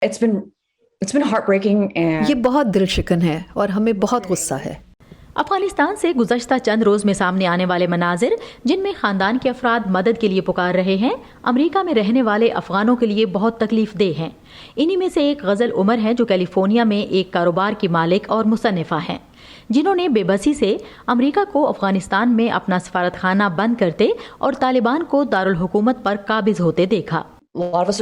it's been heartbreaking and یہ بہت دل شکن ہے اور ہمیں بہت غصہ ہے۔ افغانستان سے گزشتہ چند روز میں سامنے آنے والے مناظر جن میں خاندان کے افراد مدد کے لیے پکار رہے ہیں، امریکہ میں رہنے والے افغانوں کے لیے بہت تکلیف دہ ہیں۔ انہی میں سے ایک غزل عمر ہے جو کیلیفورنیا میں ایک کاروبار کی مالک اور مصنفہ ہیں، جنہوں نے بے بسی سے امریکہ کو افغانستان میں اپنا سفارت خانہ بند کرتے اور طالبان کو دارالحکومت پر قابض ہوتے دیکھا۔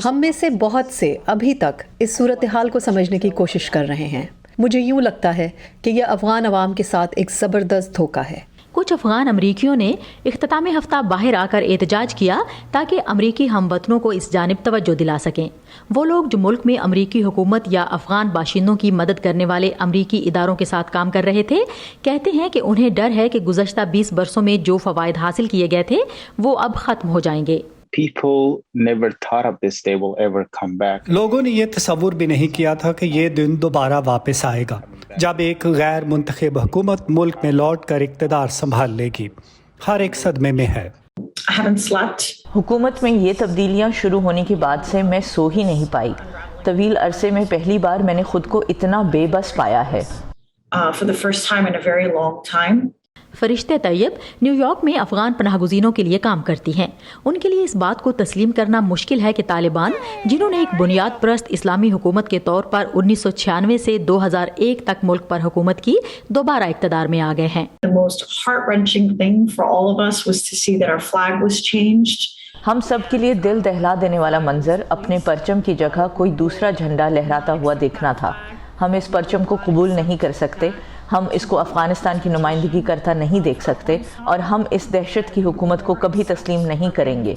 ہم میں سے بہت سے ابھی تک اس صورتحال کو سمجھنے کی کوشش کر رہے ہیں۔ مجھے یوں لگتا ہے کہ یہ افغان عوام کے ساتھ ایک زبردست دھوکہ ہے۔ کچھ افغان امریکیوں نے اختتام ہفتہ باہر آ کر احتجاج کیا تاکہ امریکی ہم وطنوں کو اس جانب توجہ دلا سکیں۔ وہ لوگ جو ملک میں امریکی حکومت یا افغان باشندوں کی مدد کرنے والے امریکی اداروں کے ساتھ کام کر رہے تھے، کہتے ہیں کہ انہیں ڈر ہے کہ گزشتہ 20 برسوں میں جو فوائد حاصل کیے گئے تھے وہ اب ختم ہو جائیں گے۔ People never thought of this day will ever come back. لوگوں نے یہ تصور بھی نہیں کیا تھا کہ یہ دن دوبارہ واپس آئے گا جب ایک غیر منتخب حکومت ملک میں لوٹ کر اقتدار سنبھال لے گی۔ ہر ایک صدمے میں ہے۔ I haven't slept. حکومت میں یہ تبدیلیاں شروع ہونے کے بعد سے میں سو ہی نہیں پائی۔ طویل عرصے میں پہلی بار میں نے خود کو اتنا بے بس پایا ہے۔ For the first time in a very long time. فرشتے طیب نیو یارک میں افغان پناہ گزینوں کے لیے کام کرتی ہیں۔ ان کے لیے اس بات کو تسلیم کرنا مشکل ہے کہ طالبان، جنہوں نے ایک بنیاد پرست اسلامی حکومت کے طور پر 1996 سے 2001 تک ملک پر حکومت کی، دوبارہ اقتدار میں آ گئے ہیں۔ The most heart-wrenching thing for all of us was to see that our flag was changed. ہم سب کے لیے دل دہلا دینے والا منظر اپنے پرچم کی جگہ کوئی دوسرا جھنڈا لہراتا ہوا دیکھنا تھا۔ ہم اس پرچم کو قبول نہیں کر سکتے، ہم اس کو افغانستان کی نمائندگی کرتا نہیں دیکھ سکتے، اور ہم اس دہشت کی حکومت کو کبھی تسلیم نہیں کریں گے۔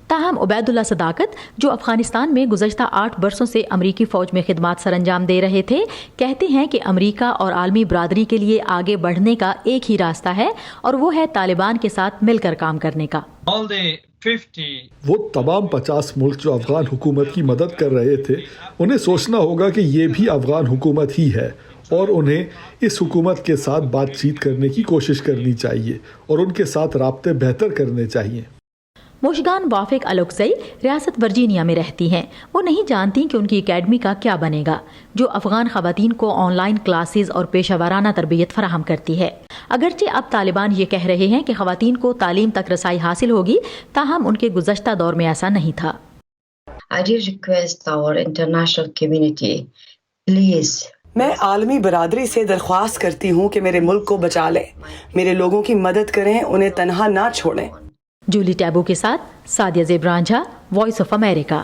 تاہم عبید اللہ صداقت، جو افغانستان میں گزشتہ 8 برسوں سے امریکی فوج میں خدمات سر انجام دے رہے تھے، کہتے ہیں کہ امریکہ اور عالمی برادری کے لیے آگے بڑھنے کا ایک ہی راستہ ہے، اور وہ ہے طالبان کے ساتھ مل کر کام کرنے کا۔ وہ تمام 50 ملک جو افغان حکومت کی مدد کر رہے تھے، انہیں سوچنا ہوگا کہ یہ بھی افغان حکومت ہی ہے، اور انہیں اس حکومت کے ساتھ بات چیت کرنے کی کوشش کرنی چاہیے اور ان کے ساتھ رابطے بہتر کرنے چاہیے۔ مشگان وافق الوکزئی ریاست ورجینیا میں رہتی ہیں۔ وہ نہیں جانتی کہ ان کی اکیڈمی کا کیا بنے گا، جو افغان خواتین کو آن لائن کلاسز اور پیشہ ورانہ تربیت فراہم کرتی ہے۔ اگرچہ اب طالبان یہ کہہ رہے ہیں کہ خواتین کو تعلیم تک رسائی حاصل ہوگی، تاہم ان کے گزشتہ دور میں ایسا نہیں تھا۔ I did request our international community, please. میں عالمی برادری سے درخواست کرتی ہوں کہ میرے ملک کو بچا لیں، میرے لوگوں کی مدد کریں، انہیں تنہا نہ چھوڑیں۔ جولی ٹیبو کے ساتھ سعدیہ زیب رانجھا، وائس آف امریکہ۔